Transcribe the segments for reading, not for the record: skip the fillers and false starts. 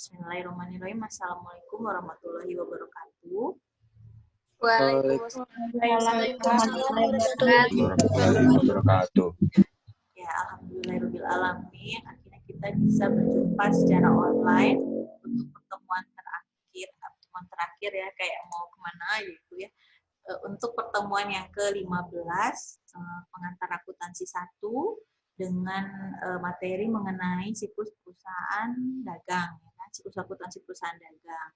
Bismillahirrahmanirrahim. Assalamualaikum warahmatullahi wabarakatuh. Waalaikumsalam Warahmatullahi wabarakatuh. Ya, alhamdulillahirobbilalamin. Akhirnya kita bisa berjumpa secara online untuk pertemuan terakhir ya, kayak mau kemana gitu ya. Untuk pertemuan yang ke-15 pengantar akuntansi 1 dengan materi mengenai siklus perusahaan dagang, ya, siklus akuntansi perusahaan dagang.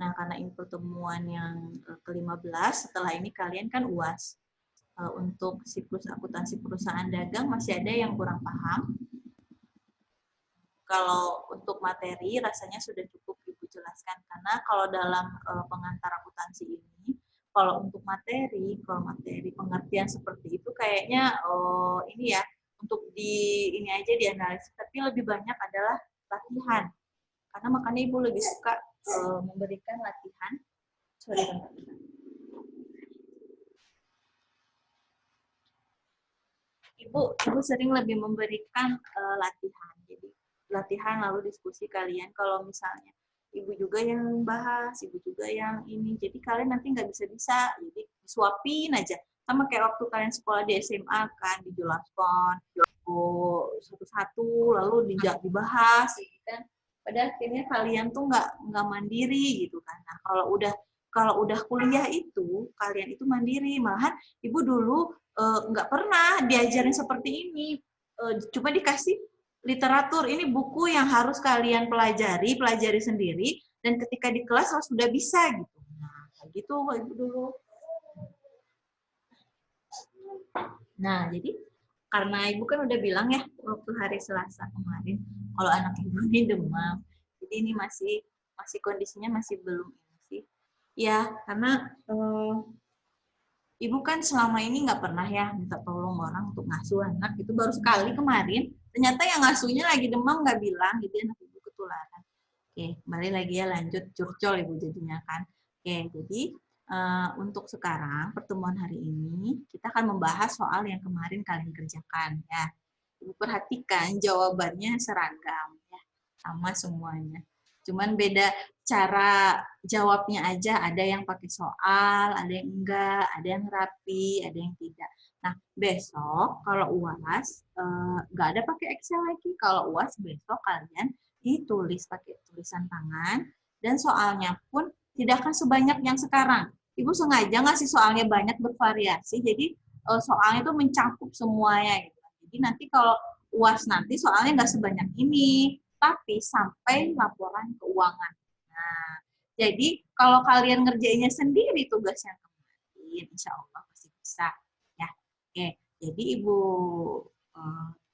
Nah, karena ini pertemuan yang ke-15, setelah ini kalian kan UAS. Untuk siklus akuntansi perusahaan dagang masih ada yang kurang paham. Kalau untuk materi rasanya sudah cukup Ibu jelaskan, karena kalau dalam pengantar akuntansi ini, kalau untuk materi pengertian seperti itu kayaknya ini ya, untuk ini aja dianalisis, tapi lebih banyak adalah latihan. Karena makanya Ibu lebih suka memberikan latihan. Sorry, bentar. Ibu sering lebih memberikan latihan. Jadi latihan lalu diskusi kalian. Kalau misalnya Ibu juga yang bahas, Ibu juga yang ini. Jadi kalian nanti nggak bisa-bisa. Jadi disuapin aja. Sama kayak waktu kalian sekolah di SMA kan, dijelaskan satu-satu, lalu dibahas, gitu kan. Pada akhirnya kalian tuh nggak mandiri gitu kan. Nah, kalau udah kuliah itu kalian itu mandiri. Malahan Ibu dulu nggak pernah diajarin seperti ini. Cuma dikasih literatur, ini buku yang harus kalian pelajari sendiri, dan ketika di kelas harus sudah bisa gitu. Nah, kayak gitu Ibu dulu. Nah, jadi karena Ibu kan udah bilang ya waktu hari Selasa kemarin, kalau anak Ibu ini demam. Jadi ini masih kondisinya masih belum ini sih. Ya, karena Ibu kan selama ini nggak pernah ya minta tolong orang untuk ngasuh anak, itu baru sekali kemarin. Ternyata yang ngasuhnya lagi demam nggak bilang, jadi anak Ibu ketularan. Oke, kembali lagi ya, lanjut curcol Ibu jadinya kan. Oke, jadi untuk sekarang pertemuan hari ini kita akan membahas soal yang kemarin kalian kerjakan ya. Ibu perhatikan jawabannya seragam ya, sama semuanya. Cuman beda cara jawabnya aja, ada yang pakai soal, ada yang enggak, ada yang rapi, ada yang tidak. Nah, besok kalau UAS enggak ada pakai Excel lagi. Kalau UAS besok kalian ditulis pakai tulisan tangan, dan soalnya pun tidak akan sebanyak yang sekarang. Ibu sengaja ngasih soalnya banyak, bervariasi, jadi soalnya itu mencakup semuanya gitu. Jadi nanti kalau UAS nanti soalnya nggak sebanyak ini, tapi sampai laporan keuangan. Nah, jadi kalau kalian ngerjainnya sendiri tugas yang kemarin, insya Allah pasti bisa. Ya, oke. Jadi Ibu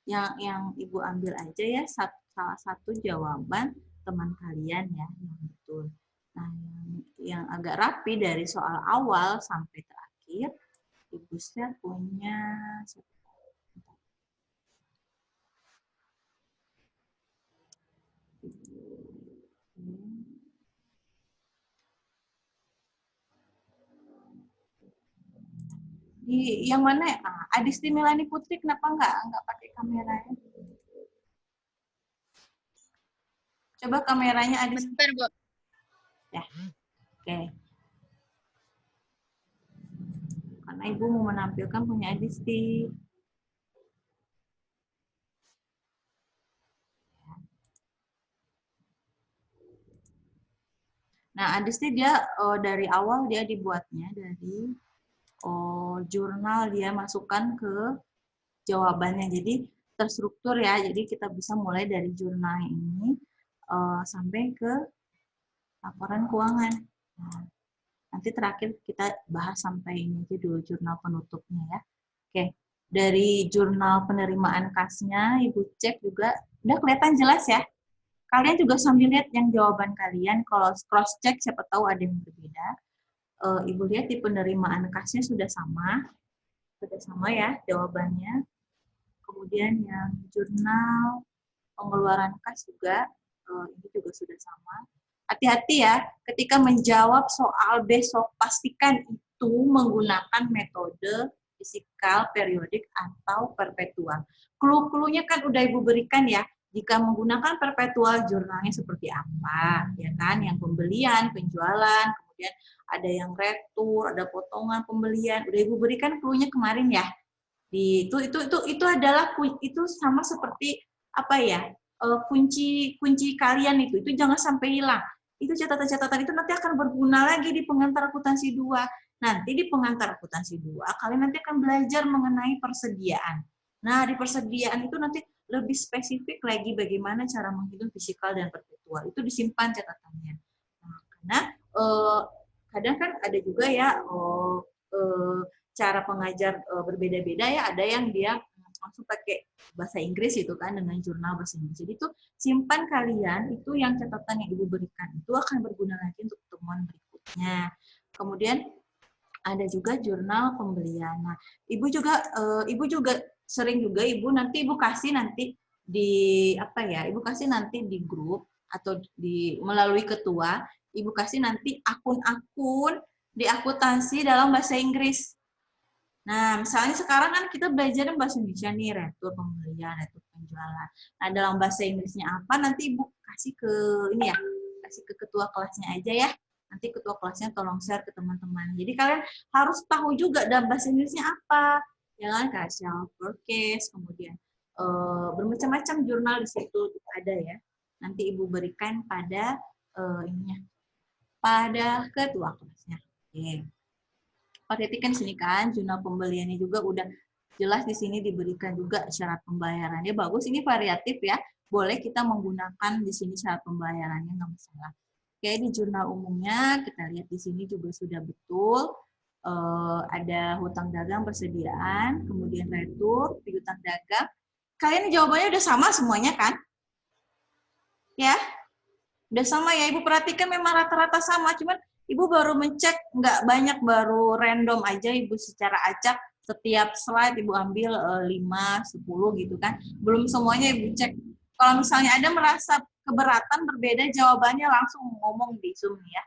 yang Ibu ambil aja ya salah satu jawaban teman kalian ya yang betul. Nah, yang agak rapi dari soal awal sampai terakhir, Ibu saya punya di yang mana ya? Adisti Milani Putri kenapa nggak pakai kameranya? Coba kameranya Adisti. Bentar, Bu. Ya, oke. Karena Ibu mau menampilkan punya Adisti. Nah, Adisti dia dari awal dia dibuatnya dari jurnal, dia masukkan ke jawabannya. Jadi terstruktur ya. Jadi kita bisa mulai dari jurnal ini sampai ke laporan keuangan. Nah, nanti terakhir kita bahas sampai ini aja dulu jurnal penutupnya ya. Oke, dari jurnal penerimaan kasnya Ibu cek juga udah kelihatan jelas ya. Kalian juga sambil lihat yang jawaban kalian, kalau cross check siapa tahu ada yang berbeda. Ibu lihat di penerimaan kasnya sudah sama ya jawabannya. Kemudian yang jurnal pengeluaran kas juga ini juga sudah sama. Hati-hati ya, ketika menjawab soal besok pastikan itu menggunakan metode fisikal, periodik, atau perpetual. Clue-cluenya kan udah Ibu berikan ya. Jika menggunakan perpetual jurnalnya seperti apa, ya kan? Yang pembelian, penjualan, kemudian ada yang retur, ada potongan pembelian. Udah Ibu berikan clue-nya kemarin ya. Itu adalah itu sama seperti apa ya? Kunci kalian itu jangan sampai hilang. Itu catatan-catatan itu nanti akan berguna lagi di pengantar akuntansi 2. Nanti di pengantar akuntansi 2 kalian nanti akan belajar mengenai persediaan. Nah, di persediaan itu nanti lebih spesifik lagi bagaimana cara menghitung fisikal dan perpetual. Itu disimpan catatannya. Nah, karena kadang kan ada juga ya cara pengajar berbeda-beda ya. Ada yang dia langsung pakai bahasa Inggris itu kan dengan jurnal bahasa Inggris. Jadi itu simpan kalian itu yang catatan yang Ibu berikan itu akan berguna lagi untuk pertemuan berikutnya. Kemudian ada juga jurnal pembelian. Nah, Ibu juga sering juga nanti Ibu kasih nanti di apa ya? Ibu kasih nanti di grup atau melalui ketua, Ibu kasih nanti akun-akun di akuntansi dalam bahasa Inggris. Nah, misalnya sekarang kan kita belajar bahasa Indonesia nih, retur pembelian, retur penjualan. Nah, dalam bahasa Inggrisnya apa nanti Ibu kasih ke ini ya, kasih ke ketua kelasnya aja ya. Nanti ketua kelasnya tolong share ke teman-teman. Jadi kalian harus tahu juga dalam bahasa Inggrisnya apa. Ya kan, kayak self forecast, kemudian bermacam-macam jurnal di situ ada ya. Nanti Ibu berikan pada ininya, pada ketua kelasnya. Oke. Perhatikan sini kan, jurnal pembeliannya juga udah jelas di sini diberikan juga syarat pembayarannya. Bagus, ini variatif ya. Boleh kita menggunakan di sini syarat pembayarannya, nggak masalah. Oke, di jurnal umumnya kita lihat di sini juga sudah betul. Ada hutang dagang persediaan, kemudian retur, piutang dagang. Kalian jawabannya udah sama semuanya kan? Ya, udah sama ya. Ibu perhatikan memang rata-rata sama, cuman Ibu baru mencek nggak banyak, baru random aja Ibu secara acak setiap slide Ibu ambil 5, 10 gitu kan. Belum semuanya Ibu cek. Kalau misalnya ada merasa keberatan berbeda jawabannya langsung ngomong di Zoom ya.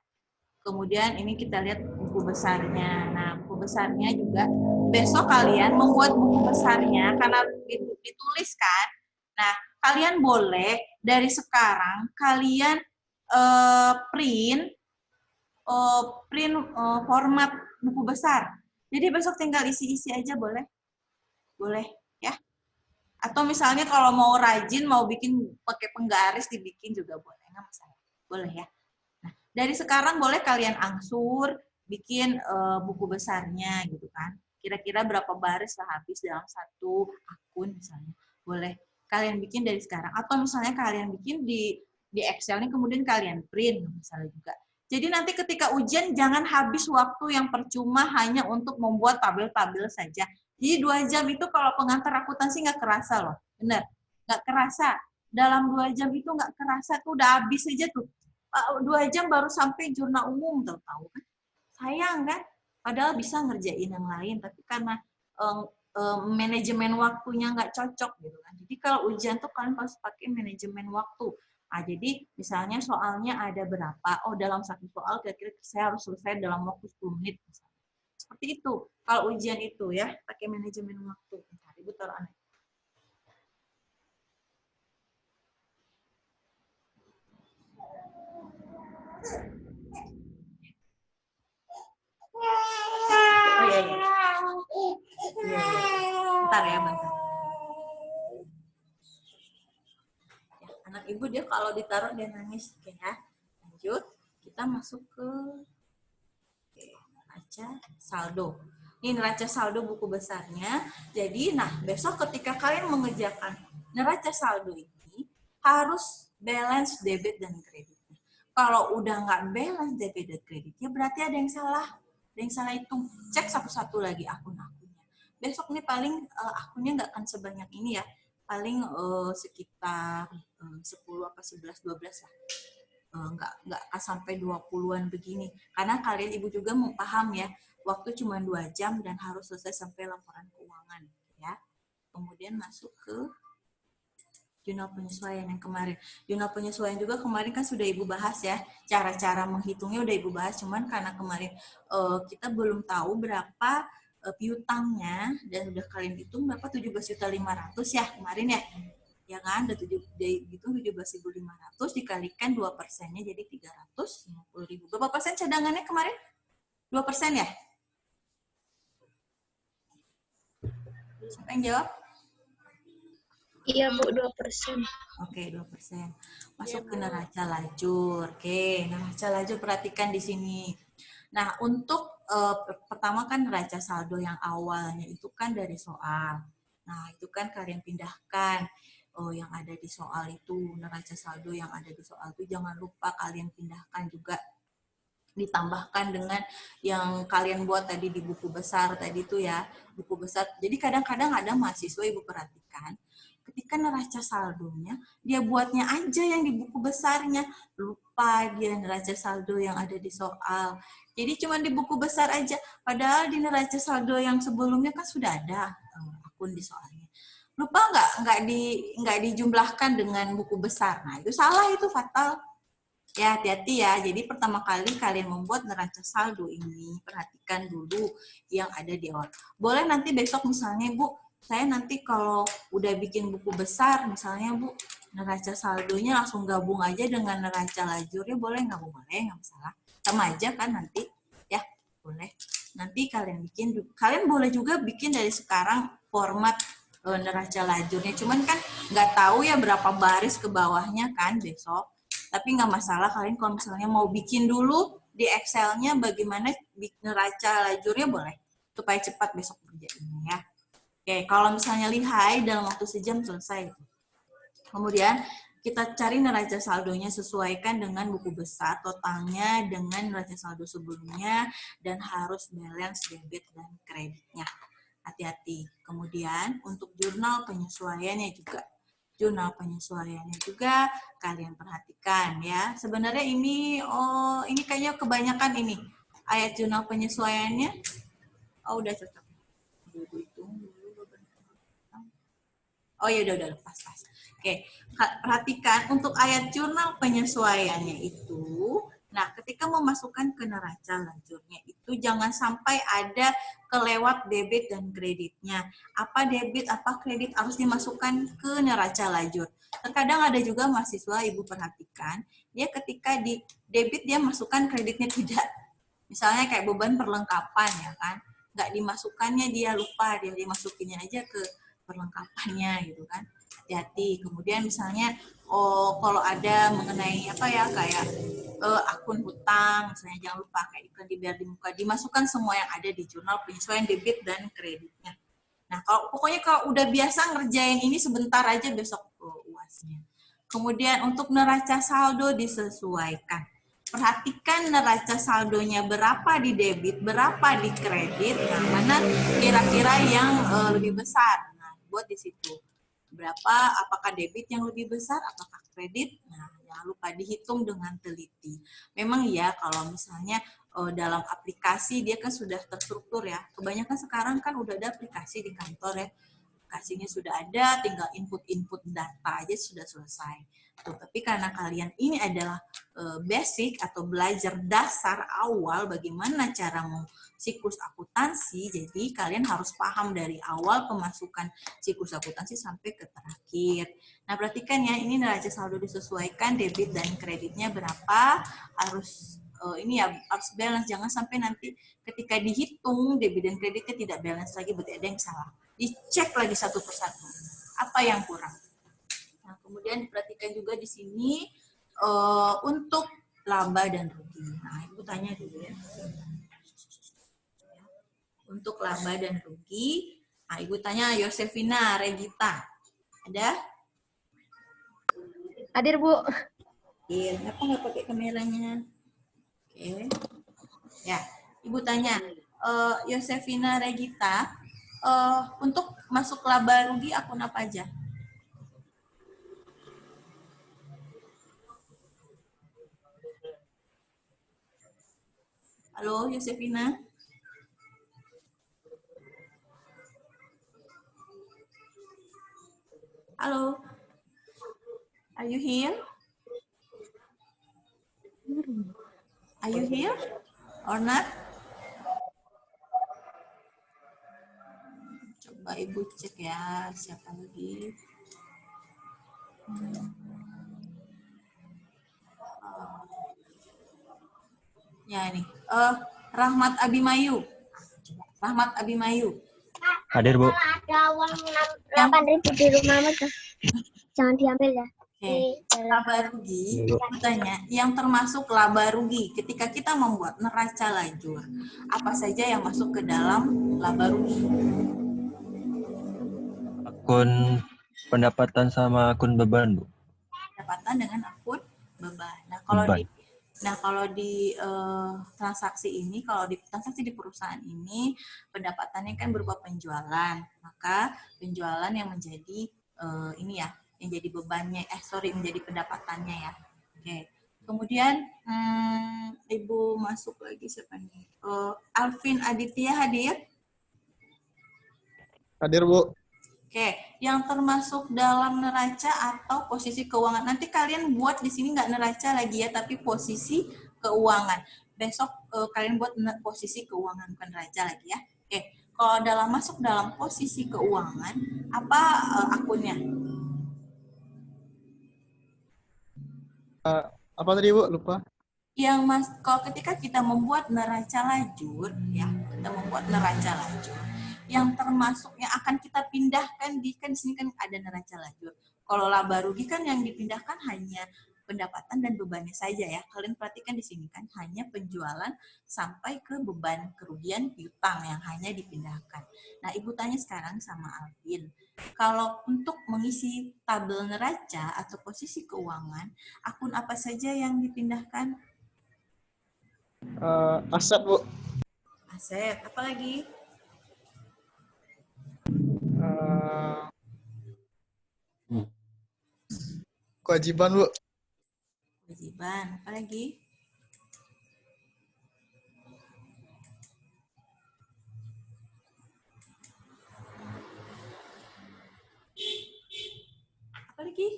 Kemudian ini kita lihat buku besarnya. Nah, buku besarnya juga besok kalian membuat buku besarnya karena ditulis kan. Nah, kalian boleh dari sekarang kalian print format buku besar. Jadi besok tinggal isi-isi aja boleh? Boleh ya. Atau misalnya kalau mau rajin, mau bikin pakai penggaris dibikin juga boleh, nggak masalah. Boleh ya. Nah, dari sekarang boleh kalian angsur bikin buku besarnya gitu kan. Kira-kira berapa baris lah habis dalam satu akun misalnya. Boleh kalian bikin dari sekarang. Atau misalnya kalian bikin di Excel-nya kemudian kalian print misalnya juga. Jadi nanti ketika ujian jangan habis waktu yang percuma hanya untuk membuat tabel-tabel saja. Jadi 2 jam itu kalau pengantar akuntansi nggak kerasa loh. Bener, nggak kerasa. Dalam 2 jam itu nggak kerasa tuh udah habis aja tuh. 2 jam baru sampai jurnal umum tahu kan. Sayang kan? Padahal bisa ngerjain yang lain, tapi karena manajemen waktunya nggak cocok gitu kan. Jadi kalau ujian tuh kalian harus pakai manajemen waktu. Nah, jadi misalnya soalnya ada berapa, oh dalam satu soal kira-kira saya harus selesai dalam waktu 10 menit. Misalnya. Seperti itu. Kalau ujian itu ya, pakai manajemen waktu. Bentar, Ibu taruh aneh. Oh iya, iya. Iya. Bentar ya, bentar. Anak Ibu dia kalau ditaruh dia nangis. Oke ya. Lanjut, kita masuk ke neraca saldo. Ini neraca saldo buku besarnya. Jadi, nah besok ketika kalian mengerjakan neraca saldo ini harus balance debit dan kredit. Kalau udah nggak balance debit dan kreditnya berarti ada yang salah. Ada yang salah hitung. Cek satu-satu lagi akun-akunnya. Besok nih paling akunnya nggak akan sebanyak ini ya. Paling sekitar 10 apa 11 12 lah. Nggak sampai 20-an begini. Karena kalian Ibu juga mau paham ya, waktu cuma 2 jam dan harus selesai sampai laporan keuangan ya. Kemudian masuk ke jurnal penyesuaian yang kemarin. Jurnal penyesuaian juga kemarin kan sudah Ibu bahas ya. Cara-cara menghitungnya udah Ibu bahas, cuman karena kemarin kita belum tahu berapa piutangnya dan udah kalian hitung berapa 17.500.000 ya kemarin ya. Ya kan, udah gitu 17.500 dikalikan 2%-nya jadi 350.000. Berapa persen cadangannya kemarin? 2% ya? Siapa yang jawab? Iya, Bu, 2%. Oke, 2%. Masuk ke neraca lajur. Oke, neraca lajur perhatikan di sini. Nah, untuk pertama kan neraca saldo yang awalnya itu kan dari soal. Nah, itu kan kalian pindahkan yang ada di soal itu, neraca saldo yang ada di soal itu jangan lupa kalian pindahkan juga, ditambahkan dengan yang kalian buat tadi di buku besar tadi itu ya, buku besar. Jadi kadang-kadang ada mahasiswa, Ibu perhatikan, ketika neraca saldonya, dia buatnya aja yang di buku besarnya, lupa dia neraca saldo yang ada di soal. Jadi cuma di buku besar aja, padahal di neraca saldo yang sebelumnya kan sudah ada akun di soalnya. Lupa nggak dijumlahkan dengan buku besar. Nah, itu salah, itu fatal. Ya, hati-hati ya. Jadi pertama kali kalian membuat neraca saldo ini, perhatikan dulu yang ada di awal. Boleh nanti besok misalnya, Bu, saya nanti kalau udah bikin buku besar, misalnya Bu, neraca saldonya langsung gabung aja dengan neraca lajurnya, boleh nggak Bu? Boleh, nggak masalah. Sama aja kan nanti, ya boleh. Nanti kalian boleh juga bikin dari sekarang format neraca lajurnya. Cuman kan nggak tahu ya berapa baris ke bawahnya kan besok. Tapi nggak masalah, kalian kalau misalnya mau bikin dulu di Excel-nya bagaimana neraca lajurnya boleh. Supaya cepat besok kerjainnya ya. Oke, kalau misalnya lihai dalam waktu sejam selesai. Kemudian kita cari neraca saldonya, sesuaikan dengan buku besar, totalnya dengan neraca saldo sebelumnya, dan harus balance debit dan kreditnya. Hati-hati. Kemudian untuk jurnal penyesuaiannya juga. Jurnal penyesuaiannya juga kalian perhatikan ya. Sebenarnya ini kayaknya kebanyakan ini ayat jurnal penyesuaiannya. Oh, udah cocok. Oh ya udah pas. Oke, perhatikan untuk ayat jurnal penyesuaiannya itu. Nah, ketika memasukkan ke neraca lajurnya itu jangan sampai ada kelewat debit dan kreditnya. Apa debit, apa kredit harus dimasukkan ke neraca lajur. Terkadang ada juga mahasiswa, Ibu perhatikan, dia ketika di debit dia masukkan kreditnya tidak. Misalnya kayak beban perlengkapan ya kan, nggak dimasukkannya, dia lupa, dia dimasukinnya aja ke perlengkapannya gitu kan. Hati-hati. Kemudian misalnya kalau ada mengenai apa ya kayak akun hutang misalnya, jangan lupa kayak iklan dibayar di muka, dimasukkan semua yang ada di jurnal penyesuaian debit dan kreditnya. Nah, pokoknya kalau udah biasa ngerjain ini sebentar aja besok UASnya. Kemudian untuk neraca saldo disesuaikan. Perhatikan neraca saldonya berapa di debit, berapa di kredit, nah mana kira-kira yang lebih besar. Nah, buat di situ. Berapa, apakah debit yang lebih besar, apakah kredit? Nah, jangan lupa dihitung dengan teliti. Memang ya kalau misalnya dalam aplikasi dia kan sudah terstruktur ya. Kebanyakan sekarang kan udah ada aplikasi di kantor ya. Aplikasinya sudah ada, tinggal input data aja sudah selesai. Tuh, tapi karena kalian ini adalah basic atau belajar dasar awal bagaimana cara siklus akuntansi, jadi kalian harus paham dari awal pemasukan siklus akuntansi sampai ke terakhir. Nah, perhatikan ya, ini neraca saldo disesuaikan, debit dan kreditnya berapa, harus ini ya harus balance, jangan sampai nanti ketika dihitung debit dan kreditnya tidak balance lagi, berarti ada yang salah. Dicek lagi satu persatu apa yang kurang. Nah, kemudian diperhatikan juga di sini untuk laba dan rugi. Nah, Ibu tanya dulu ya. Untuk laba dan rugi, nah, Ibu tanya Yosefina Regita. Ada? Hadir, Bu. Iya, kenapa nggak pakai kameranya? Oke. Ya, Ibu tanya, Yosefina Regita, untuk masuk laba rugi akun apa aja? Halo, Yosefina? Halo? Are you here? Are you here or not? Coba Ibu cek ya, siapa lagi? Ya nih, Rahmat Abimayu. Rahmat Abimayu. Hadir, Bu. Ada uang 8.000 di rumah tuh. Jangan diambil ya. Oke, laba rugi, tanya, yang termasuk laba rugi ketika kita membuat neraca lajur, apa saja yang masuk ke dalam laba rugi? Akun pendapatan sama akun beban, Bu. Pendapatan dengan akun beban. Beban. Kalau di transaksi ini, kalau di transaksi di perusahaan ini, pendapatannya kan berupa penjualan, maka penjualan yang menjadi ini ya, yang jadi bebannya, menjadi pendapatannya ya. Oke. Kemudian Ibu masuk lagi siapa nih? Alvin Aditya hadir? Hadir, Bu. Oke, yang termasuk dalam neraca atau posisi keuangan. Nanti kalian buat di sini nggak neraca lagi ya, tapi posisi keuangan. Besok kalian buat posisi keuangan, bukan neraca lagi ya. Oke, kalau masuk dalam posisi keuangan, apa akunnya? Apa tadi, Bu? Lupa. Kalau ketika kita membuat neraca lajur, ya, kita membuat neraca lajur, yang termasuk yang akan kita pindahkan di sini kan ada neraca lajur. Kalau laba rugi kan yang dipindahkan hanya pendapatan dan bebannya saja ya. Kalian perhatikan di sini kan hanya penjualan sampai ke beban kerugian piutang yang hanya dipindahkan. Nah, Ibu tanya sekarang sama Alvin, kalau untuk mengisi tabel neraca atau posisi keuangan, akun apa saja yang dipindahkan? Aset, Bu. Aset, apa lagi? Kewajiban, Bu. Kewajiban, apa lagi? Apa lagi?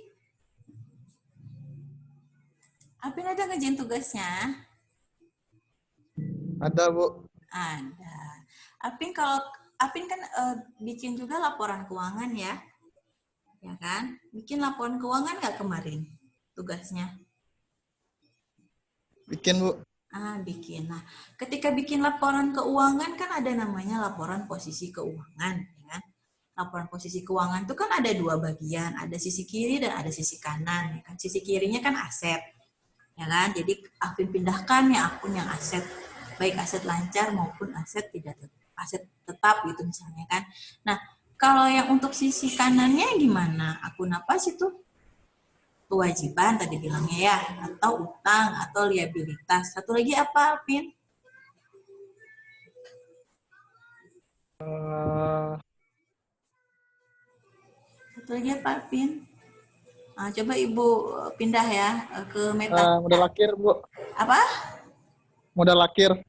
Apin ada ngerjain tugasnya? Ada, Bu. Ada. Apin kan bikin juga laporan keuangan ya? Ya kan? Bikin laporan keuangan nggak kemarin tugasnya? Bikin, Bu. Bikin. Nah, ketika bikin laporan keuangan kan ada namanya laporan posisi keuangan, ya kan? Laporan posisi keuangan itu kan ada dua bagian, ada sisi kiri dan ada sisi kanan, ya kan? Sisi kirinya kan aset, ya kan? Jadi Afin pindahkan ya akun yang aset, baik aset lancar maupun aset tetap gitu misalnya kan. Nah, kalau yang untuk sisi kanannya gimana? Akun apa sih tuh? Kewajiban tadi bilangnya ya, atau utang atau liabilitas. Satu lagi apa, Alvin? Satu lagi apa, Alvin? Coba Ibu pindah ya ke meta. Modal akhir, Bu. Apa? Modal akhir.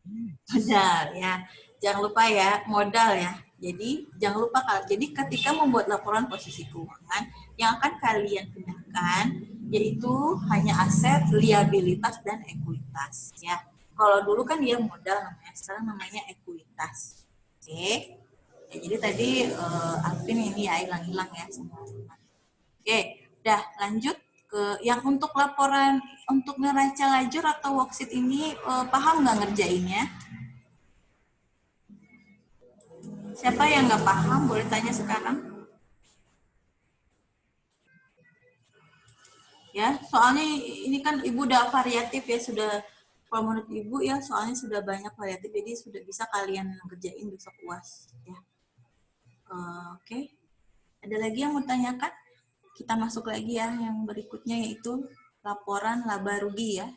Modal ya. Jangan lupa ya, modal ya. Jadi jangan lupa jadi ketika membuat laporan posisi keuangan yang akan kalian pindahkan yaitu hanya aset, liabilitas dan ekuitas ya. Kalau dulu kan dia modal namanya, sekarang namanya ekuitas. Oke. Ya, jadi tadi Alvin ini ya hilang-hilang ya semua. Oke, udah lanjut ke yang untuk laporan untuk neraca lajur atau worksheet ini paham nggak ngerjainnya? Siapa yang nggak paham boleh tanya sekarang. Ya, soalnya ini kan Ibu udah variatif ya, kalau menurut Ibu ya soalnya sudah banyak variatif, jadi sudah bisa kalian ngerjain besok UAS ya. Oke. Ada lagi yang mau tanyakan? Kita masuk lagi ya yang berikutnya yaitu laporan laba rugi ya.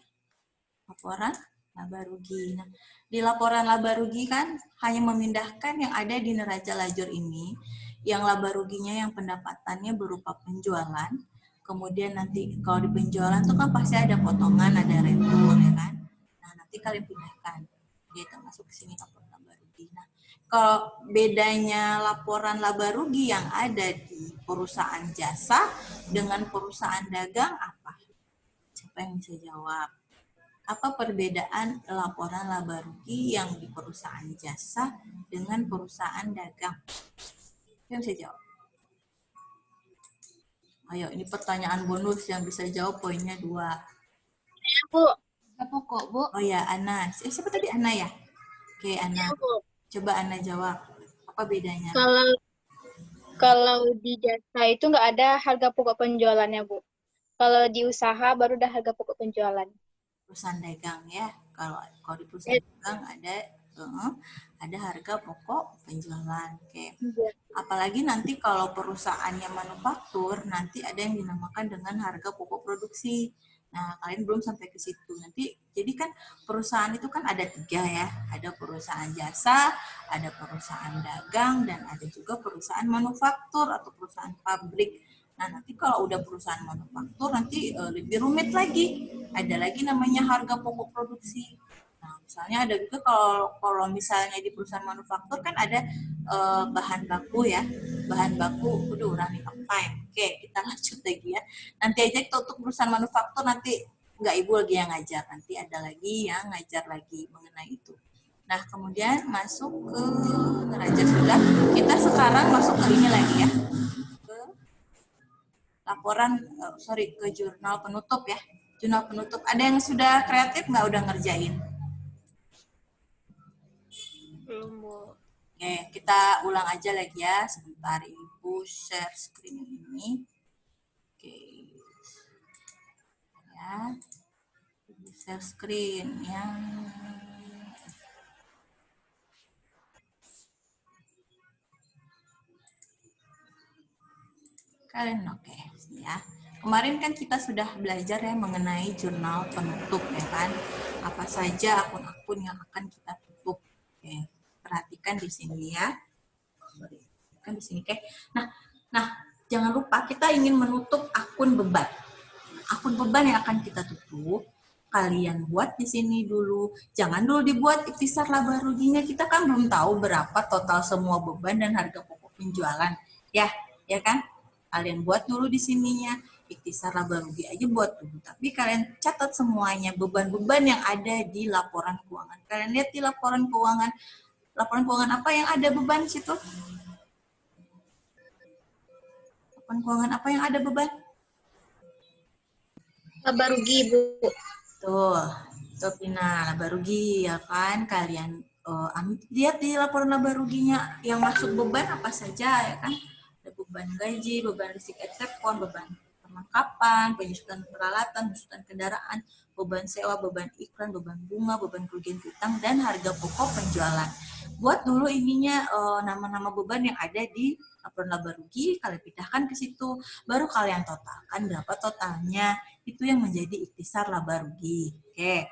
Laporan laba rugi. Nah, di laporan laba rugi kan hanya memindahkan yang ada di neraca lajur ini, yang laba ruginya yang pendapatannya berupa penjualan. Kemudian nanti kalau di penjualan itu kan pasti ada potongan, ada retur ya kan. Nah, nanti kalian pindahkan. Dia termasuk ke sini laporan laba rugi. Nah, kalau bedanya laporan laba rugi yang ada di perusahaan jasa dengan perusahaan dagang apa? Siapa yang bisa jawab? Apa perbedaan laporan laba rugi yang di perusahaan jasa dengan perusahaan dagang? Siapa yang bisa jawab? Ayo, ini pertanyaan bonus yang bisa jawab poinnya 2. Bu. Harga pokok, Bu. Oh ya, Ana. Siapa tadi? Ana ya? Oke, Ana. Bu. Coba Ana jawab. Apa bedanya? Kalau di jasa itu nggak ada harga pokok penjualannya, Bu. Kalau di usaha baru ada harga pokok penjualan. Perusahaan dagang ya. Kalau di perusahaan dagang ada harga pokok penjualan. Oke. Apalagi nanti kalau perusahaannya manufaktur, nanti ada yang dinamakan dengan harga pokok produksi. Nah, kalian belum sampai ke situ. Nanti, jadi kan perusahaan itu kan ada 3 ya. Ada perusahaan jasa, ada perusahaan dagang, dan ada juga perusahaan manufaktur atau perusahaan pabrik. Nah, nanti kalau udah perusahaan manufaktur, nanti lebih rumit lagi. Ada lagi namanya harga pokok produksi. Nah, misalnya ada juga kalau misalnya di perusahaan manufaktur kan ada bahan baku ya. Bahan baku, udah nih time. Oke, kita lanjut lagi ya. Nanti aja kita untuk perusahaan manufaktur nanti nggak Ibu lagi yang ngajar. Nanti ada lagi yang ngajar lagi mengenai itu. Nah, kemudian masuk ke neraca sudah. Kita sekarang masuk ke ini lagi ya. Ke laporan, ke jurnal penutup ya. Jurnal penutup. Ada yang sudah kreatif nggak udah ngerjain? Belum, Bu. Oke, kita ulang aja lagi ya. Sebentar Ibu share screen ini. Oke. Ya. Ibu share screen yang kalian oke ya. Kemarin kan kita sudah belajar ya mengenai jurnal penutup ya kan. Apa saja akun-akun yang akan kita tutup. Oke. Perhatikan di sini ya. Kan di sini oke. Nah, jangan lupa kita ingin menutup akun beban. Akun beban yang akan kita tutup, kalian buat di sini dulu. Jangan dulu dibuat ikhtisar laba ruginya. Kita kan belum tahu berapa total semua beban dan harga pokok penjualan. Ya kan? Kalian buat dulu di sininya. Ikhtisar laba rugi aja buat dulu. Tapi kalian catat semuanya beban-beban yang ada di laporan keuangan. Kalian lihat di laporan keuangan apa yang ada beban di situ? Laporan keuangan apa yang ada beban? Laba rugi, Bu. Tuh, Pina, laba rugi ya kan? Kalian lihat di laporan laba ruginya yang masuk beban apa saja ya kan? Ada beban gaji, beban listrik telepon, beban perlengkapan, penyusutan peralatan, penyusutan kendaraan, beban sewa, beban iklan, beban bunga, beban kerugian piutang, dan harga pokok penjualan. Buat dulu ininya nama-nama beban yang ada di laporan laba rugi, kalian pindahkan ke situ, baru kalian totalkan berapa totalnya. Itu yang menjadi ikhtisar laba rugi. Oke.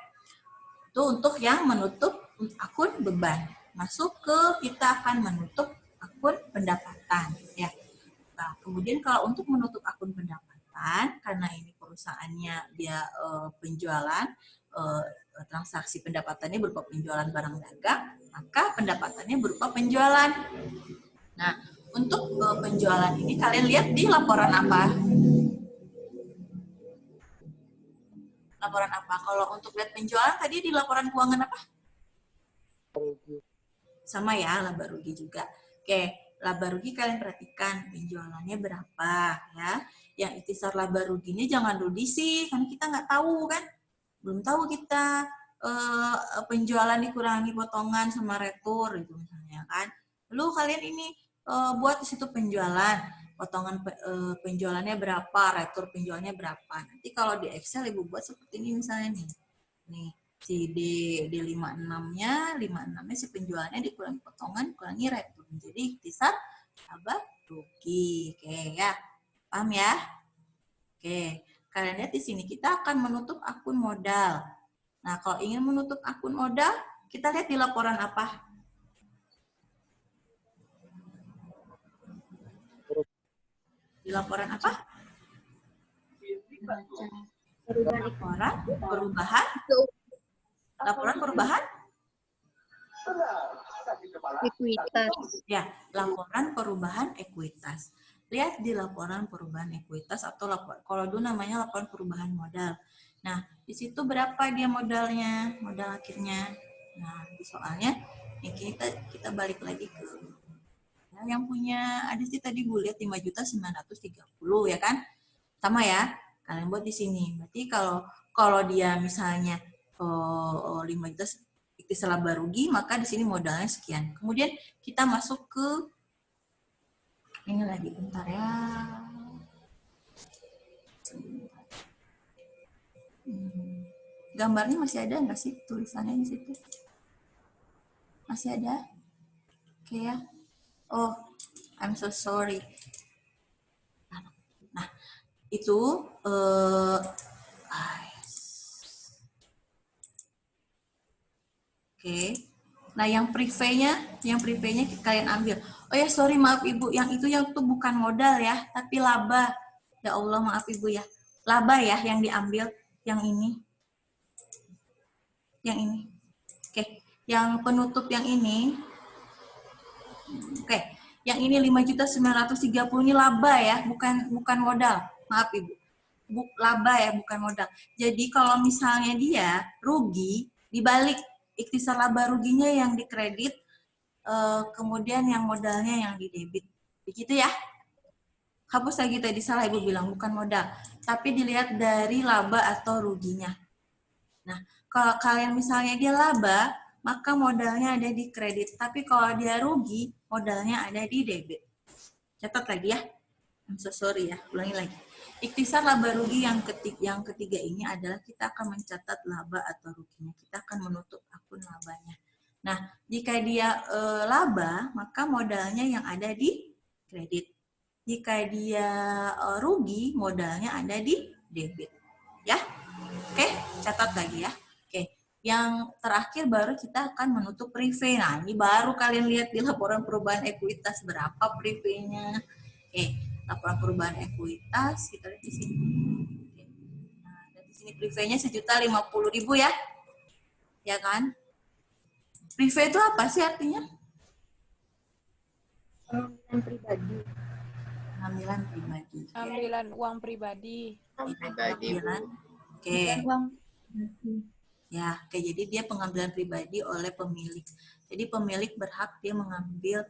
Itu untuk yang menutup akun beban. Masuk ke kita akan menutup akun pendapatan ya. Nah, kemudian kalau untuk menutup akun pendapatan karena ini perusahaannya dia penjualan transaksi pendapatannya berupa penjualan barang dagang, maka pendapatannya berupa penjualan. Nah, untuk penjualan ini kalian lihat di laporan apa? Laporan apa? Kalau untuk lihat penjualan tadi di laporan keuangan apa? Sama ya, laba rugi juga. Oke, laba rugi kalian perhatikan penjualannya berapa ya. Yang ikhtisar laba ruginya jangan dulu diisi, karena kita nggak tahu kan. Belum tahu kita penjualan dikurangi potongan sama retur gitu misalnya kan. Lalu kalian ini buat di situ penjualan. Potongan penjualannya berapa, retur penjualnya berapa. Nanti kalau di Excel Ibu buat seperti ini misalnya nih. Nih, si D56-nya, 56-nya si penjualannya dikurangi potongan, kurangi retur. Jadi ikhtisar laba rugi. Oke ya. Paham ya? Oke. Kalian lihat di sini kita akan menutup akun modal. Nah, kalau ingin menutup akun modal, kita lihat di laporan apa? Di laporan apa? Laporan perubahan? Ekuitas. Ya, laporan perubahan ekuitas. Lihat di laporan perubahan ekuitas atau kalau dulu namanya laporan perubahan modal. Nah, di situ berapa dia modalnya, modal akhirnya. Nah, di soalnya ini kita balik lagi ke yang punya Adisti tadi Bu lihat 5.930 ya kan? Sama ya, kalian buat di sini. Berarti kalau dia misalnya 5 juta ikhtisar laba rugi, maka di sini modalnya sekian. Kemudian kita masuk ke ini lagi, bentar ya. Gambarnya masih ada nggak sih tulisannya di situ? Masih ada? Oke ya. Oh, I'm so sorry. Nah, itu oke. Nah, yang private-nya kalian ambil. Oh ya, sorry, maaf Ibu, yang itu bukan modal ya, tapi laba. Ya Allah, maaf Ibu ya. Laba ya yang diambil, yang ini. Yang ini. Oke, yang penutup yang ini. Oke, yang ini 5.930 ini laba ya, bukan modal. Maaf Ibu. Laba ya, bukan modal. Jadi kalau misalnya dia rugi, dibalik ikhtisar laba ruginya yang dikredit, kemudian yang modalnya yang didebit. Begitu ya? Hapus lagi tadi salah Ibu bilang, bukan modal. Tapi dilihat dari laba atau ruginya. Nah, kalau kalian misalnya dia laba, maka modalnya ada di kredit. Tapi kalau dia rugi, modalnya ada di debit. Catat lagi ya. I'm so sorry ya, ulangi lagi. Ikhtisar laba rugi yang ketiga ini adalah kita akan mencatat laba atau ruginya. Kita akan menutup akun labanya. Nah, jika dia laba, maka modalnya yang ada di kredit. Jika dia rugi, modalnya ada di debit. Ya, oke, catat lagi ya. Oke, yang terakhir baru kita akan menutup private. Nah, ini baru kalian lihat di laporan perubahan ekuitas berapa private-nya. Oke, laporan perubahan ekuitas kita lihat di sini. Oke. Nah, dan di sini private-nya 1.050.000 ya. Ya kan? Private itu apa sih artinya? Pengambilan pribadi. Pengambilan pribadi. Ambilan uang pribadi. Pengambilan. Oke. Ya, oke, jadi dia pengambilan pribadi oleh pemilik. Jadi pemilik berhak dia mengambil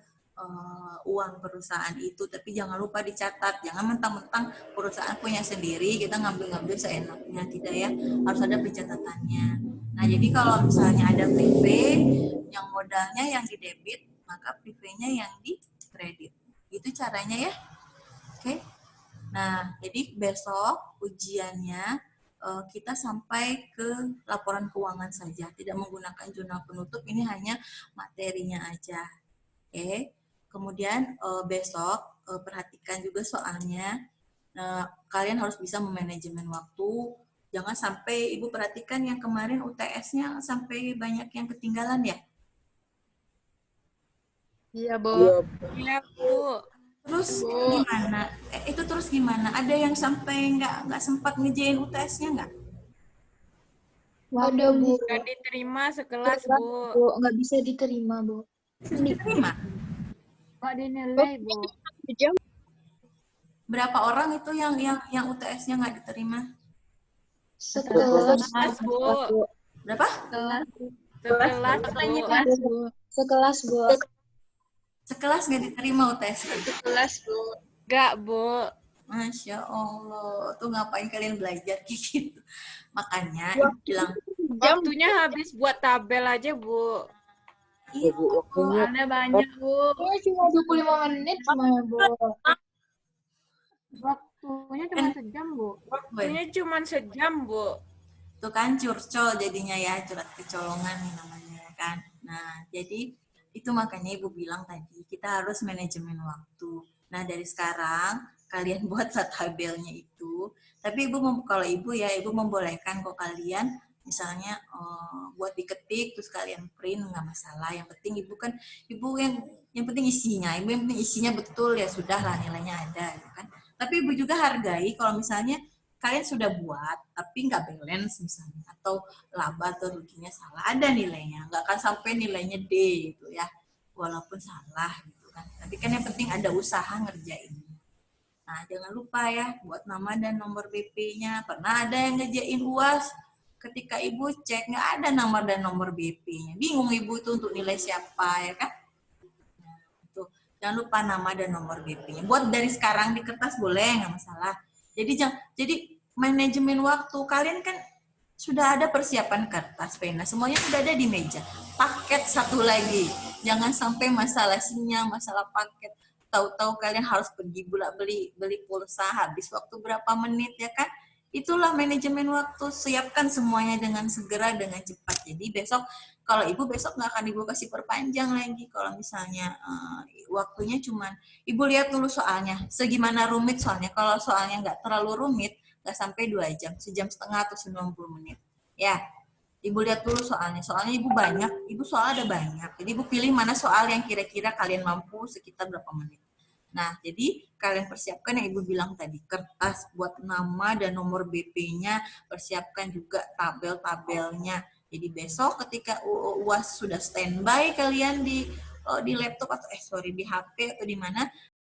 uang perusahaan itu, tapi jangan lupa dicatat. Jangan mentang-mentang perusahaan punya sendiri, kita ngambil-ngambil seenaknya. Tidak ya, harus ada pencatatannya. Nah, jadi kalau misalnya ada private, yang modalnya yang di debit, maka private-nya yang di kredit. Itu caranya ya. Oke. Nah, jadi besok ujiannya kita sampai ke laporan keuangan saja. Tidak menggunakan jurnal penutup, ini hanya materinya aja. Oke. Kemudian besok perhatikan juga soalnya. Kalian harus bisa memanajemen waktu. Jangan sampai Ibu perhatikan yang kemarin UTS-nya sampai banyak yang ketinggalan ya. Iya, Bu. Iya, Bu. Terus gimana? Itu terus gimana? Ada yang sampai nggak sempat ngejain UTS-nya nggak? Ada, Bu. Nggak diterima sekelas, Bu. Bu, nggak bisa diterima, Bu. Diterima. Nggak dinilai, Bu. Berapa orang itu yang UTS-nya nggak diterima? Sekelas, Bu. Berapa? Sekelas, Bu. Sekelas, Bu. Sekelas nggak diterima UTS-nya. Nggak, Bu. Masya Allah. Tuh ngapain kalian belajar kayak gitu? Makanya Ibu bilang, Waktunya habis buat tabel aja, Bu. itu Ada banyak, Bu. Cuma 25 menit cuma, Bu. Waktunya cuma sejam, Bu. Waktunya cuma sejam, Bu. tuh kan curcol jadinya ya, curhat kecolongan nih namanya kan. Nah, jadi itu makanya Ibu bilang tadi, kita harus manajemen waktu. Nah, dari sekarang kalian buatlah tabelnya itu. Tapi kalau Ibu ya, Ibu membolehkan kok kalian misalnya buat diketik terus kalian print, nggak masalah. Yang penting Ibu kan, yang penting isinya. Ibu yang penting isinya betul ya, sudahlah nilainya ada gitu kan. Tapi Ibu juga hargai kalau misalnya kalian sudah buat tapi nggak balance misalnya, atau laba atau ruginya salah, ada nilainya, nggak akan sampai nilainya D gitu ya, walaupun salah gitu kan. Tapi kan yang penting ada usaha ngerjain. Nah, jangan lupa ya buat nama dan nomor BP-nya. Pernah ada yang ngerjain UAS, ketika Ibu cek nggak ada nama dan nomor BP-nya, bingung Ibu itu untuk nilai siapa ya kan. Nah, itu jangan lupa nama dan nomor BP-nya. Buat dari sekarang di kertas boleh, nggak masalah. Jadi manajemen waktu kalian kan sudah ada persiapan kertas, pena, semuanya sudah ada di meja. Paket satu lagi, jangan sampai masalah sinyal, masalah paket. Tahu-tahu kalian harus pergi beli pulsa, habis waktu berapa menit ya kan? Itulah manajemen waktu, siapkan semuanya dengan segera, dengan cepat. Jadi besok, kalau ibu besok nggak akan ibu kasih perpanjang lagi. Kalau misalnya waktunya cuman, ibu lihat dulu soalnya, segimana rumit soalnya. Kalau soalnya nggak terlalu rumit, nggak sampai 2 jam, sejam setengah atau 90 menit. Ya, ibu lihat dulu soalnya. Soalnya ibu banyak, ibu soal ada banyak. Jadi ibu pilih mana soal yang kira-kira kalian mampu sekitar berapa menit. Nah, jadi kalian persiapkan yang ibu bilang tadi, kertas buat nama dan nomor BP-nya, persiapkan juga tabel-tabelnya. Jadi besok ketika UAS sudah standby kalian di laptop atau di HP atau di mana,